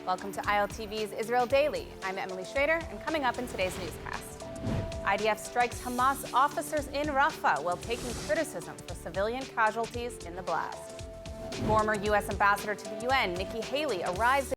Welcome to ILTV's Israel Daily. I'm Emily Schrader, and coming up in today's newscast, IDF strikes Hamas officers in Rafah while taking criticism for civilian casualties in the blast. Former U.S. Ambassador to the UN, Nikki Haley, arrives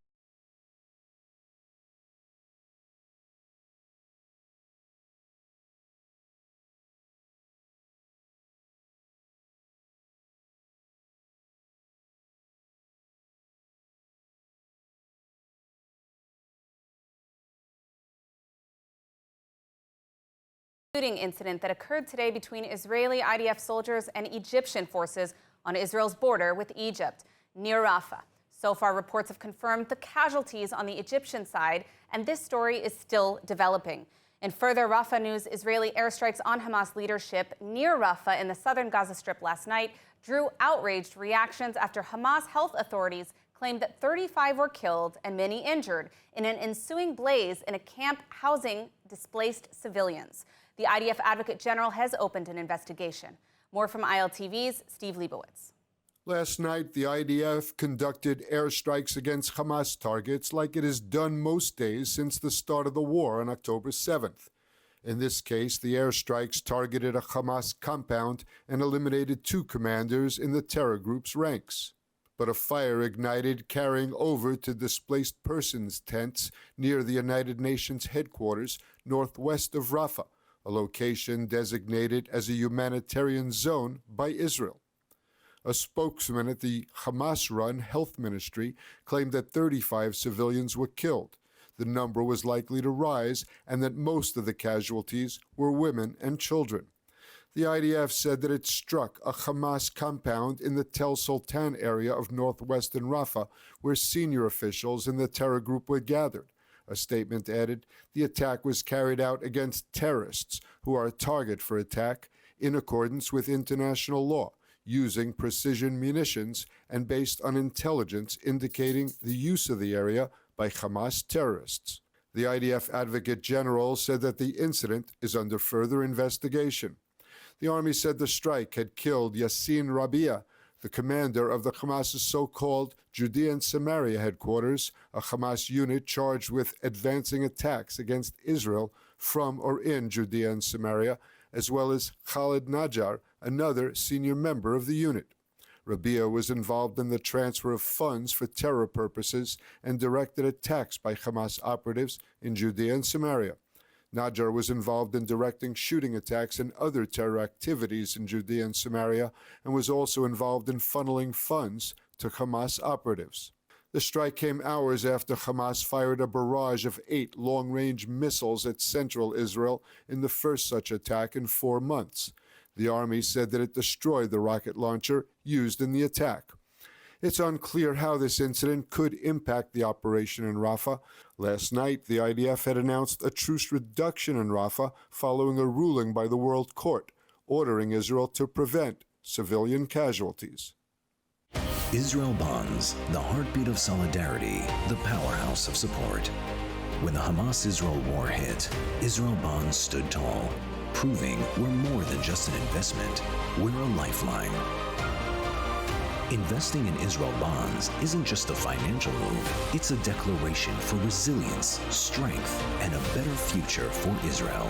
shooting incident that occurred today between Israeli IDF soldiers and Egyptian forces on Israel's border with Egypt, near Rafah. So far, reports have confirmed the casualties on the Egyptian side, and this story is still developing. In further Rafah news, Israeli airstrikes on Hamas leadership near Rafah in the southern Gaza Strip last night drew outraged reactions after Hamas health authorities claimed that 35 were killed and many injured in an ensuing blaze in a camp housing displaced civilians. The IDF Advocate General has opened an investigation. More from ILTV's Steve Leibowitz. Last night, the IDF conducted airstrikes against Hamas targets like it has done most days since the start of the war on October 7th. In this case, the airstrikes targeted a Hamas compound and eliminated 2 commanders in the terror group's ranks. But a fire ignited, carrying over to displaced persons tents near the United Nations headquarters northwest of Rafah, a location designated as a humanitarian zone by Israel. A spokesman at the Hamas-run health ministry claimed that 35 civilians were killed. The number was likely to rise, and that most of the casualties were women and children. The IDF said that it struck a Hamas compound in the Tel Sultan area of northwestern Rafah, where senior officials in the terror group were gathered. A statement added, the attack was carried out against terrorists who are a target for attack in accordance with international law, using precision munitions and based on intelligence indicating the use of the area by Hamas terrorists. The IDF Advocate General said that the incident is under further investigation. The Army said the strike had killed Yassin Rabia, the commander of the Hamas's so-called Judea and Samaria headquarters, a Hamas unit charged with advancing attacks against Israel from or in Judea and Samaria, as well as Khalid Najjar, another senior member of the unit. Rabia was involved in the transfer of funds for terror purposes and directed attacks by Hamas operatives in Judea and Samaria. Najjar was involved in directing shooting attacks and other terror activities in Judea and Samaria, and was also involved in funneling funds to Hamas operatives. The strike came hours after Hamas fired a barrage of 8 long-range missiles at central Israel in the first such attack in 4 months. The Army said that it destroyed the rocket launcher used in the attack. It's unclear how this incident could impact the operation in Rafah. Last night, the IDF had announced a truce reduction in Rafah following a ruling by the World Court, ordering Israel to prevent civilian casualties. Israel Bonds, the heartbeat of solidarity, the powerhouse of support. When the Hamas-Israel war hit, Israel Bonds stood tall, proving we're more than just an investment, we're a lifeline. Investing in Israel bonds isn't just a financial move, it's a declaration for resilience, strength, and a better future for Israel.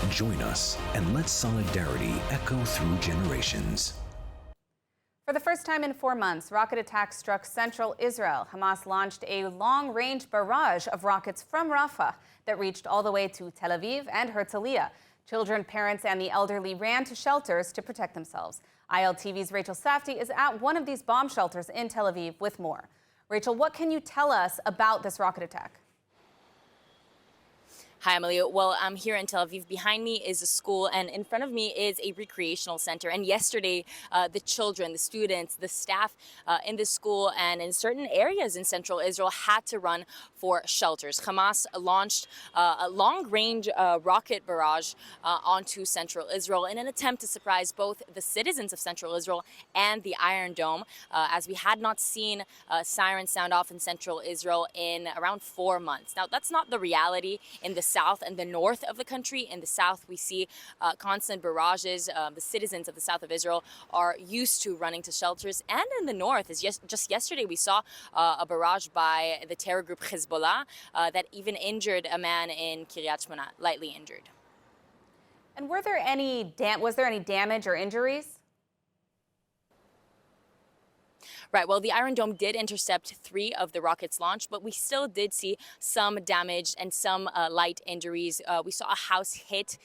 Join us and let solidarity echo through generations. For the first time in 4 months, rocket attacks struck central Israel. Hamas launched a long-range barrage of rockets from Rafah that reached all the way to Tel Aviv and Herzliya. Children, parents, and the elderly ran to shelters to protect themselves. ILTV's Rachel Safdie is at one of these bomb shelters in Tel Aviv with more. Rachel, what can you tell us about this rocket attack? Hi, Emily. Well, I'm here in Tel Aviv. Behind me is a school, and in front of me is a recreational center. And yesterday, the children, the students, the staff in this school and in certain areas in central Israel had to run for shelters. Hamas launched a long-range rocket barrage onto central Israel in an attempt to surprise both the citizens of central Israel and the Iron Dome, as we had not seen sirens sound off in central Israel in around 4 months. Now, that's not the reality in the south and the north of the country. In the south, we see constant barrages. The citizens of the south of Israel are used to running to shelters. And in the north, just yesterday, we saw a barrage by the terror group Hezbollah that even injured a man in Kiryat Shmona, lightly injured. And was there any damage or injuries? Right. Well, the Iron Dome did intercept 3 of the rockets launched, but we still did see some damage and some light injuries. We saw a house hit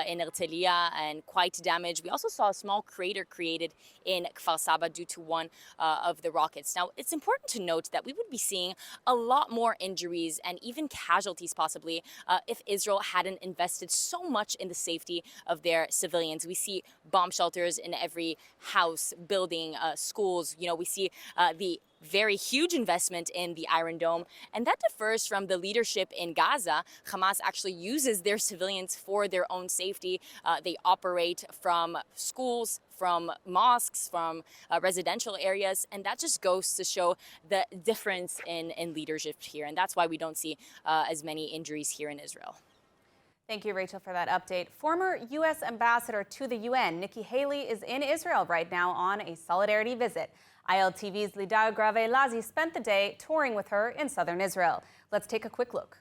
in Ertelia and quite damaged. We also saw a small crater created in Kfar Saba due to one of the rockets. Now, it's important to note that we would be seeing a lot more injuries and even casualties possibly if Israel hadn't invested so much in the safety of their civilians. We see bomb shelters in every house, building, schools. You know, we see the very huge investment in the Iron Dome, and that differs from the leadership in Gaza. Hamas actually uses their civilians for their own safety. They operate from schools, from mosques, from residential areas, and that just goes to show the difference in leadership here, and that's why we don't see as many injuries here in Israel. Thank you, Rachel, for that update. Former U.S. Ambassador to the UN, Nikki Haley, is in Israel right now on a solidarity visit. ILTV's Lidar Grave-Lazi spent the day touring with her in southern Israel. Let's take a quick look.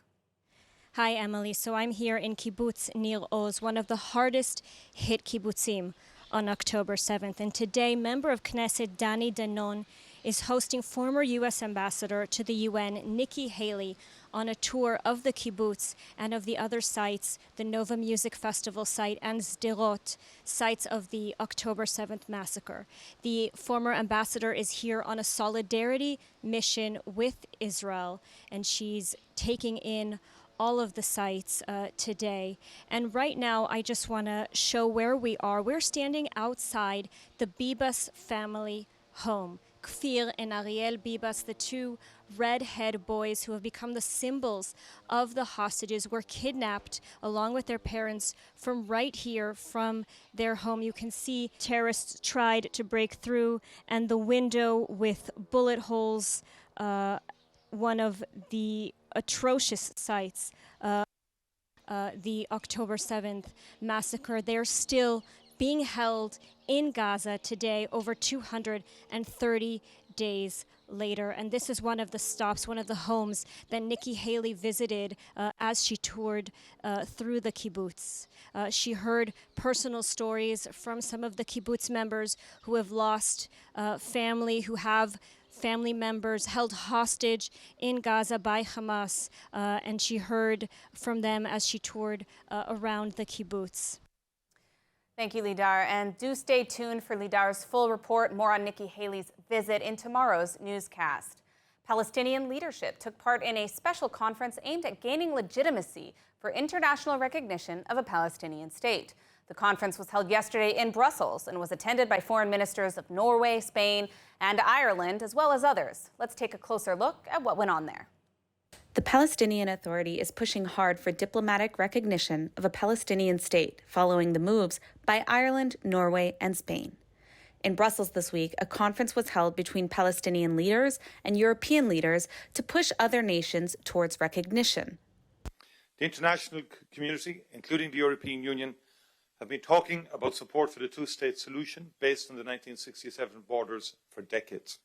Hi, Emily. So I'm here in Kibbutz Nir Oz, one of the hardest hit kibbutzim on October 7th. And today, member of Knesset Dani Danon is hosting former U.S. Ambassador to the UN, Nikki Haley, on a tour of the kibbutz and of the other sites, the Nova Music Festival site and Sderot, sites of the October 7th massacre. The former ambassador is here on a solidarity mission with Israel, and she's taking in all of the sites today. And right now, I just want to show where we are. We're standing outside the Bibas family home. Kfir and Ariel Bibas, the 2 redhead boys who have become the symbols of the hostages, were kidnapped along with their parents from right here, from their home. You can see terrorists tried to break through, and the window with bullet holes, one of the atrocious sites, the October 7th massacre. They're still being held in Gaza today, over 230 days later. And this is one of the stops, one of the homes that Nikki Haley visited as she toured through the kibbutz. She heard personal stories from some of the kibbutz members who have lost family, who have family members held hostage in Gaza by Hamas. And she heard from them as she toured around the kibbutz. Thank you, Lidar. And do stay tuned for Lidar's full report. More on Nikki Haley's visit in tomorrow's newscast. Palestinian leadership took part in a special conference aimed at gaining legitimacy for international recognition of a Palestinian state. The conference was held yesterday in Brussels and was attended by foreign ministers of Norway, Spain, and Ireland, as well as others. Let's take a closer look at what went on there. The Palestinian Authority is pushing hard for diplomatic recognition of a Palestinian state following the moves by Ireland, Norway, and Spain. In Brussels this week, a conference was held between Palestinian leaders and European leaders to push other nations towards recognition. The international community, including the European Union, have been talking about support for the two-state solution based on the 1967 borders for decades.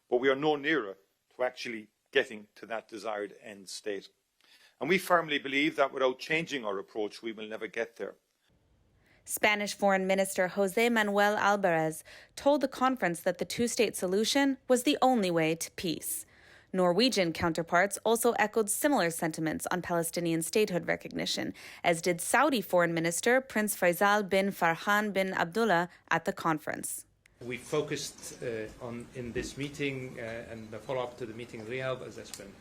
But we are no nearer to actually getting to that desired end state. And we firmly believe that without changing our approach, we will never get there. Spanish Foreign Minister José Manuel Álvarez told the conference that the two-state solution was the only way to peace. Norwegian counterparts also echoed similar sentiments on Palestinian statehood recognition, as did Saudi Foreign Minister Prince Faisal bin Farhan bin Abdullah at the conference. We focused in this meeting and the follow-up to the meeting in Riyadh, as has been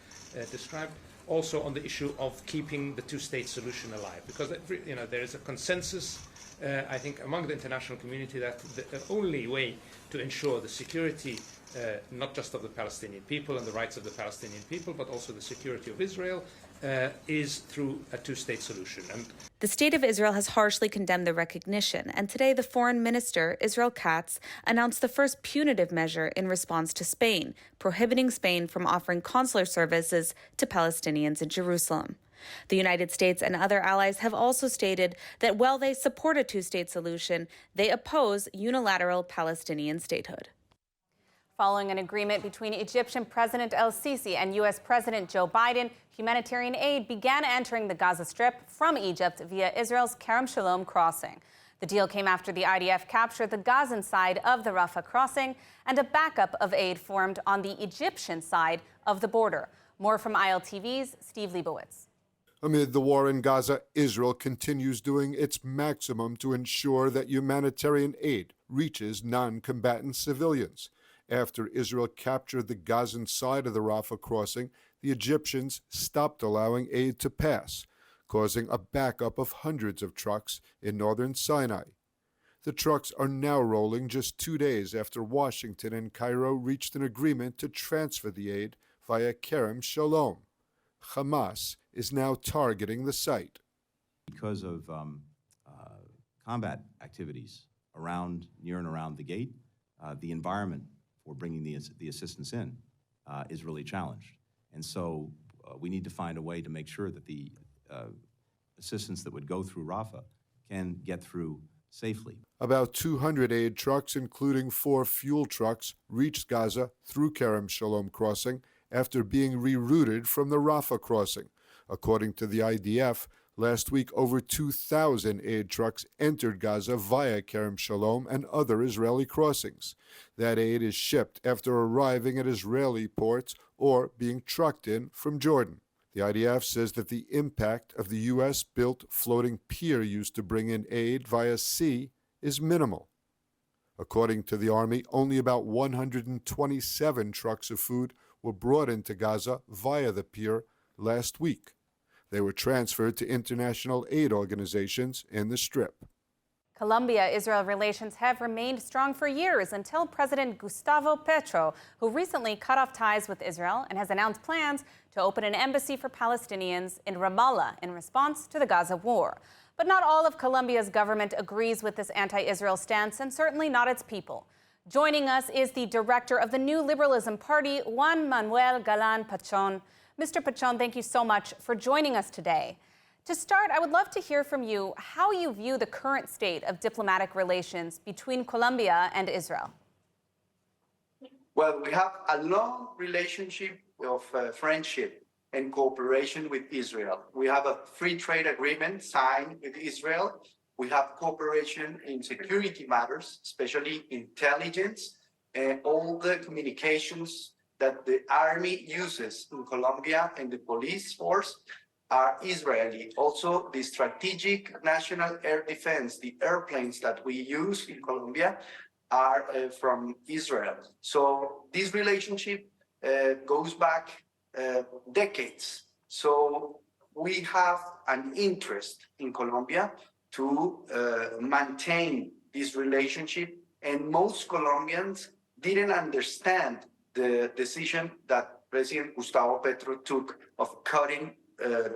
described, also on the issue of keeping the two-state solution alive. Because there is a consensus, I think, among the international community that the only way to ensure the security not just of the Palestinian people and the rights of the Palestinian people, but also the security of Israel, is through a two-state solution. And the State of Israel has harshly condemned the recognition, and today the Foreign Minister, Israel Katz, announced the first punitive measure in response to Spain, prohibiting Spain from offering consular services to Palestinians in Jerusalem. The United States and other allies have also stated that while they support a two-state solution, they oppose unilateral Palestinian statehood. Following an agreement between Egyptian President el-Sisi and U.S. President Joe Biden, humanitarian aid began entering the Gaza Strip from Egypt via Israel's Kerem Shalom crossing. The deal came after the IDF captured the Gazan side of the Rafah crossing, and a backup of aid formed on the Egyptian side of the border. More from ILTV's Steve Leibowitz. Amid the war in Gaza, Israel continues doing its maximum to ensure that humanitarian aid reaches non-combatant civilians. After Israel captured the Gazan side of the Rafah crossing, the Egyptians stopped allowing aid to pass, causing a backup of hundreds of trucks in northern Sinai. The trucks are now rolling just 2 days after Washington and Cairo reached an agreement to transfer the aid via Kerem Shalom. Hamas is now targeting the site. Because of combat activities near and around the gate, the environment for bringing the assistance in is really challenged. And so we need to find a way to make sure that the assistance that would go through Rafah can get through safely. About 200 aid trucks, including 4 fuel trucks, reached Gaza through Kerem Shalom crossing after being rerouted from the Rafah crossing. According to the IDF, last week over 2,000 aid trucks entered Gaza via Kerem Shalom and other Israeli crossings. That aid is shipped after arriving at Israeli ports or being trucked in from Jordan. The IDF says that the impact of the U.S.-built floating pier used to bring in aid via sea is minimal. According to the Army, only about 127 trucks of food were brought into Gaza via the pier last week. They were transferred to international aid organizations in the Strip. Colombia-Israel relations have remained strong for years until President Gustavo Petro, who recently cut off ties with Israel and has announced plans to open an embassy for Palestinians in Ramallah in response to the Gaza war. But not all of Colombia's government agrees with this anti-Israel stance, and certainly not its people. Joining us is the director of the New Liberalism Party, Juan Manuel Galán Pachón. Mr. Pachón, thank you so much for joining us today. To start, I would love to hear from you how you view the current state of diplomatic relations between Colombia and Israel. Well, we have a long relationship of friendship and cooperation with Israel. We have a free trade agreement signed with Israel. We have cooperation in security matters, especially intelligence, and all the communications that the army uses in Colombia and the police force are Israeli. Also, the strategic national air defense, the airplanes that we use in Colombia are from Israel. So this relationship goes back decades. So we have an interest in Colombia to maintain this relationship, and most Colombians didn't understand the decision that President Gustavo Petro took of cutting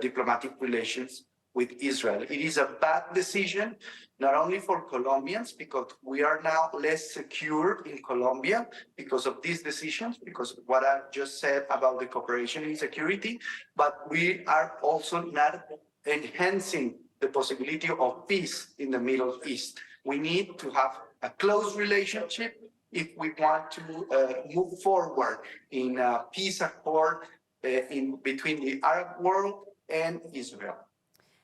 diplomatic relations with Israel. It is a bad decision, not only for Colombians, because we are now less secure in Colombia because of these decisions, because of what I just said about the cooperation in security, but we are also not enhancing the possibility of peace in the Middle East. We need to have a close relationship if we want to move forward in a peace accord between the Arab world and Israel.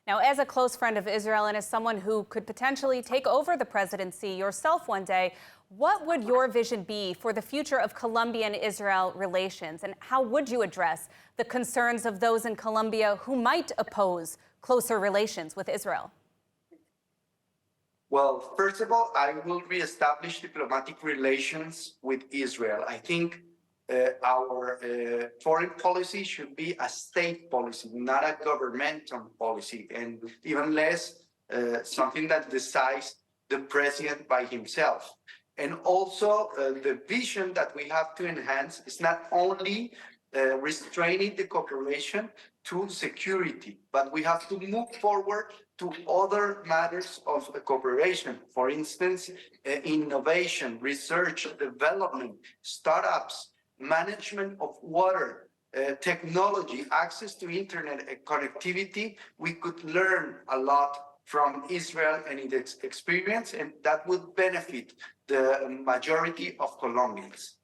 Now, as a close friend of Israel and as someone who could potentially take over the presidency yourself one day, what would your vision be for the future of Colombia-Israel relations? And how would you address the concerns of those in Colombia who might oppose closer relations with Israel? Well, first of all, I will reestablish diplomatic relations with Israel. I think our foreign policy should be a state policy, not a governmental policy, and even less something that decides the president by himself. And also the vision that we have to enhance is not only restraining the cooperation to security, but we have to move forward to other matters of cooperation. For instance, innovation, research, development, startups, management of water, technology, access to internet and connectivity, we could learn a lot from Israel and its experience, and that would benefit the majority of Colombians.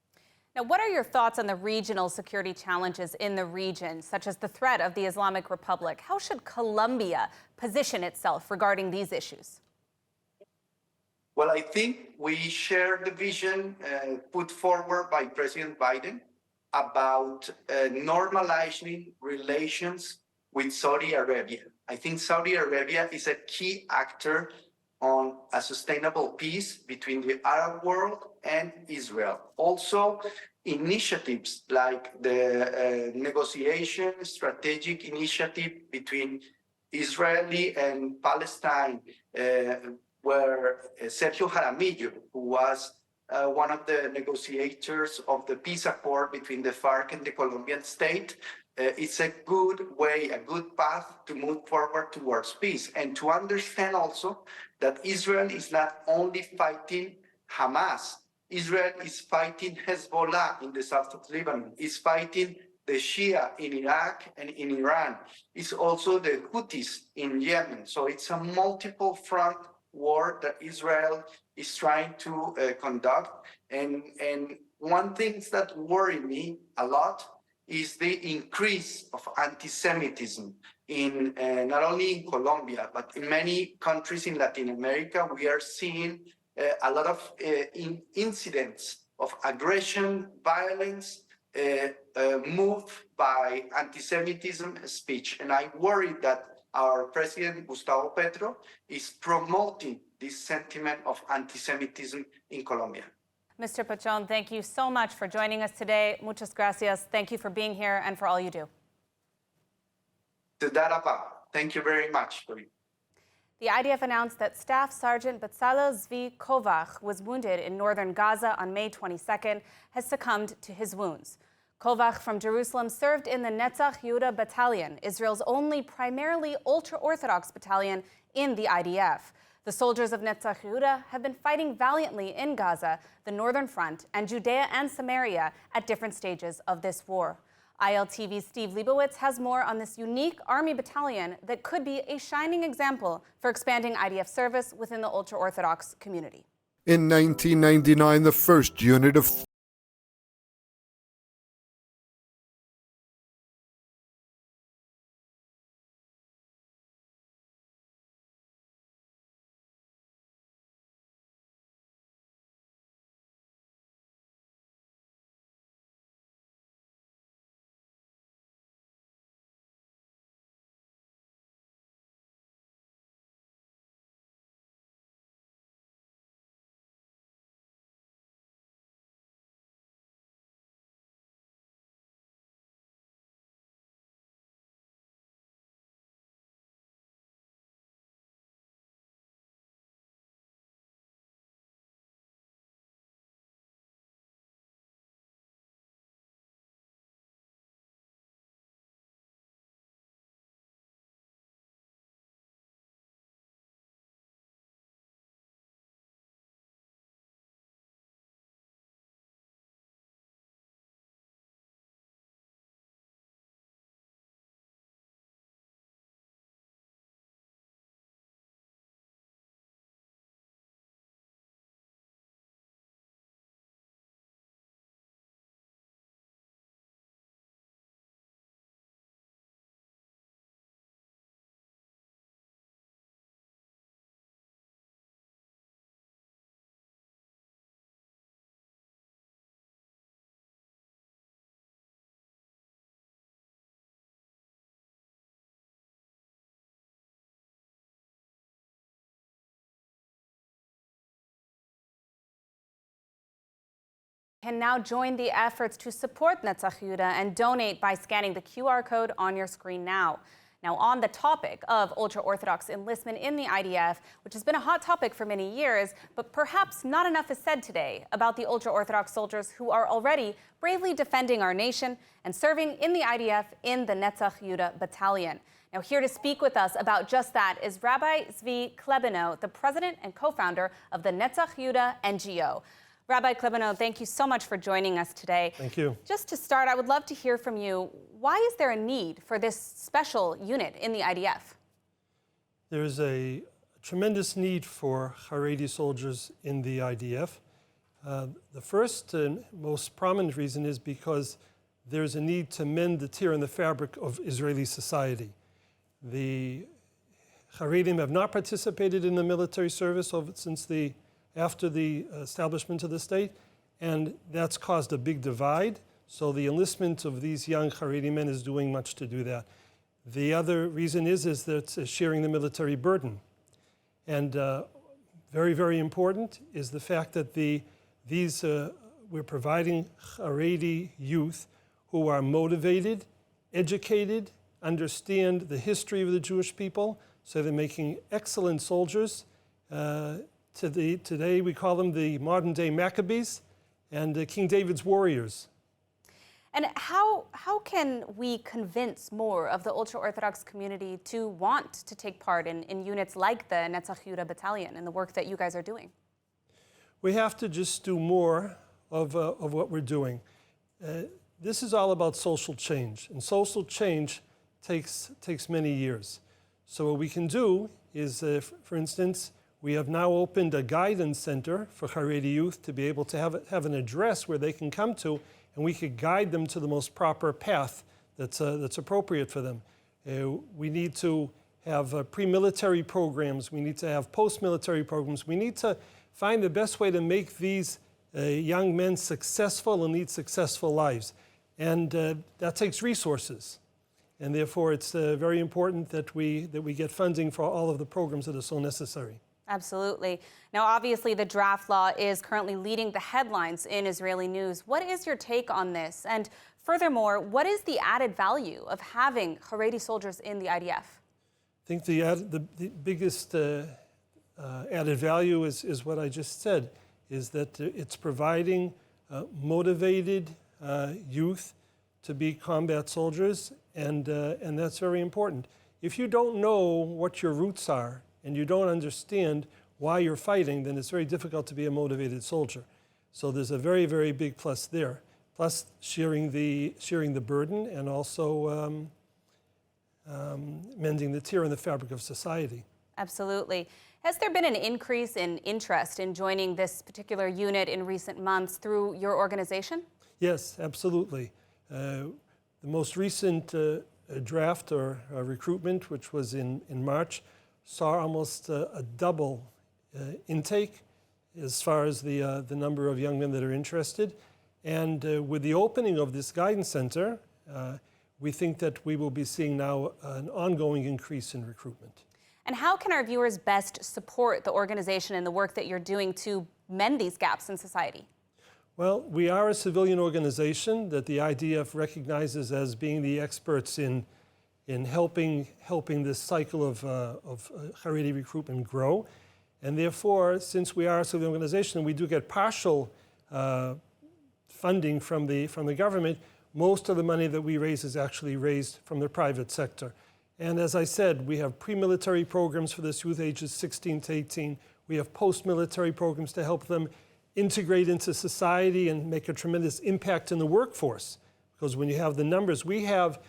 Now, what are your thoughts on the regional security challenges in the region, such as the threat of the Islamic Republic? How should Colombia position itself regarding these issues? Well, I think we share the vision put forward by President Biden about normalizing relations with Saudi Arabia. I think Saudi Arabia is a key actor on a sustainable peace between the Arab world and Israel. Also, initiatives like the negotiation strategic initiative between Israeli and Palestine, where Sergio Jaramillo, who was one of the negotiators of the peace accord between the FARC and the Colombian state, it's a good way, a good path to move forward towards peace. And to understand also that Israel is not only fighting Hamas, Israel is fighting Hezbollah in the south of Lebanon, is fighting the Shia in Iraq and in Iran. It's also the Houthis in Yemen. So it's a multiple front war that Israel is trying to conduct. And one thing that worries me a lot is the increase of anti-Semitism in not only in Colombia, but in many countries in Latin America. We are seeing a lot of incidents of aggression, violence, moved by anti-Semitism speech. And I worry that our President Gustavo Petro is promoting this sentiment of anti-Semitism in Colombia. Mr. Pachon, thank you so much for joining us today. Muchas gracias. Thank you for being here and for all you do. Thank you very much. The IDF announced that Staff Sergeant Bezalel Zvi Kovach was wounded in northern Gaza on May 22nd, has succumbed to his wounds. Kovach from Jerusalem served in the Netzach Yehuda Battalion, Israel's only primarily ultra-Orthodox battalion in the IDF. The soldiers of Netzach Yehuda have been fighting valiantly in Gaza, the Northern Front, and Judea and Samaria at different stages of this war. ILTV's Steve Leibowitz has more on this unique Army battalion that could be a shining example for expanding IDF service within the ultra-Orthodox community. In 1999, the first unit of can now join the efforts to support Netzach Yehuda and donate by scanning the QR code on your screen now. Now, on the topic of ultra-Orthodox enlistment in the IDF, which has been a hot topic for many years, but perhaps not enough is said today about the ultra-Orthodox soldiers who are already bravely defending our nation and serving in the IDF in the Netzach Yehuda Battalion. Now, here to speak with us about just that is Rabbi Zvi Klebino, the president and co-founder of the Netzach Yehuda NGO. Rabbi Klebano, thank you so much for joining us today. Thank you. Just to start, I would love to hear from you. Why is there a need for this special unit in the IDF? There's a tremendous need for Haredi soldiers in the IDF. The first and most prominent reason is because there's a need to mend the tear in the fabric of Israeli society. The Haredim have not participated in the military service after the establishment of the state, and that's caused a big divide. So the enlistment of these young Haredi men is doing much to do that. The other reason is that it's sharing the military burden. And very, very important is the fact that we're providing Haredi youth who are motivated, educated, understand the history of the Jewish people, so they're making excellent soldiers. Today we call them the modern-day Maccabees and King David's warriors. And how can we convince more of the ultra-Orthodox community to want to take part in units like the Netzach Yehuda Battalion and the work that you guys are doing? We have to just do more of what we're doing. This is all about social change, and social change takes many years. So what we can do is, for instance, we have now opened a guidance center for Haredi youth to be able to have an address where they can come to, and we could guide them to the most proper path that's appropriate for them. We need to have pre-military programs. We need to have post-military programs. We need to find the best way to make these young men successful and lead successful lives. And that takes resources. And therefore, it's very important that we get funding for all of the programs that are so necessary. Absolutely. Now, obviously, the draft law is currently leading the headlines in Israeli news. What is your take on this? And furthermore, what is the added value of having Haredi soldiers in the IDF? I think the biggest added value is what I just said, is that it's providing motivated youth to be combat soldiers, and that's very important. If you don't know what your roots are, and you don't understand why you're fighting, then it's very difficult to be a motivated soldier. So there's a very, very big plus there. Plus sharing the burden and also mending the tear in the fabric of society. Absolutely. Has there been an increase in interest in joining this particular unit in recent months through your organization? Yes, absolutely. The most recent draft or recruitment, which was in March, saw almost a double intake as far as the number of young men that are interested. And with the opening of this guidance center, we think that we will be seeing now an ongoing increase in recruitment. And how can our viewers best support the organization and the work that you're doing to mend these gaps in society? Well, we are a civilian organization that the IDF recognizes as being the experts in helping this cycle of Haredi recruitment grow. And therefore, since we are a civilian organization, we do get partial funding from the government. Most of the money that we raise is actually raised from the private sector. And as I said, we have pre-military programs for this youth ages 16 to 18. We have post-military programs to help them integrate into society and make a tremendous impact in the workforce. Because when you have the numbers, we have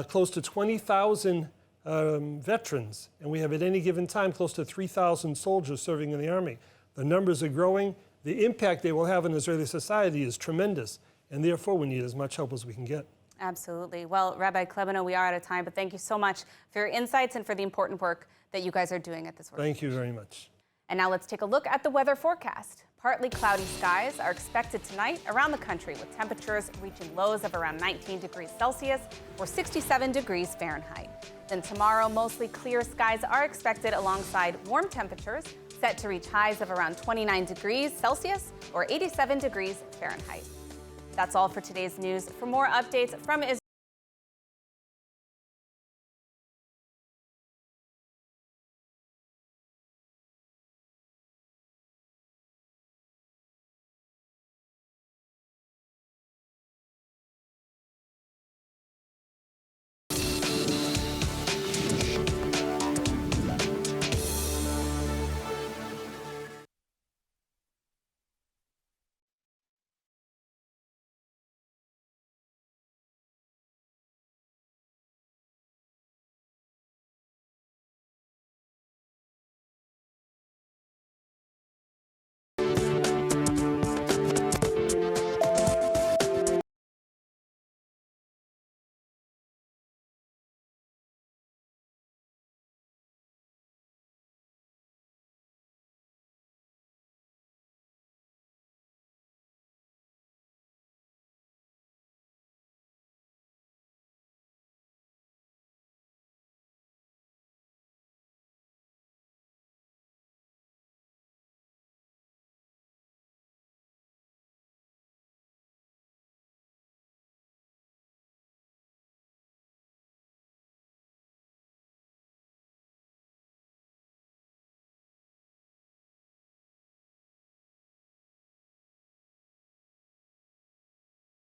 close to 20,000 veterans, and we have at any given time close to 3,000 soldiers serving in the army. The numbers are growing. The impact they will have in Israeli society is tremendous, and therefore we need as much help as we can get. Absolutely. Well, Rabbi Klebano, we are out of time, but thank you so much for your insights and for the important work that you guys are doing at this work. Thank you very much. And now let's take a look at the weather forecast. Partly cloudy skies are expected tonight around the country, with temperatures reaching lows of around 19 degrees Celsius or 67 degrees Fahrenheit. Then tomorrow, mostly clear skies are expected alongside warm temperatures set to reach highs of around 29 degrees Celsius or 87 degrees Fahrenheit. That's all for today's news. For more updates from Israel,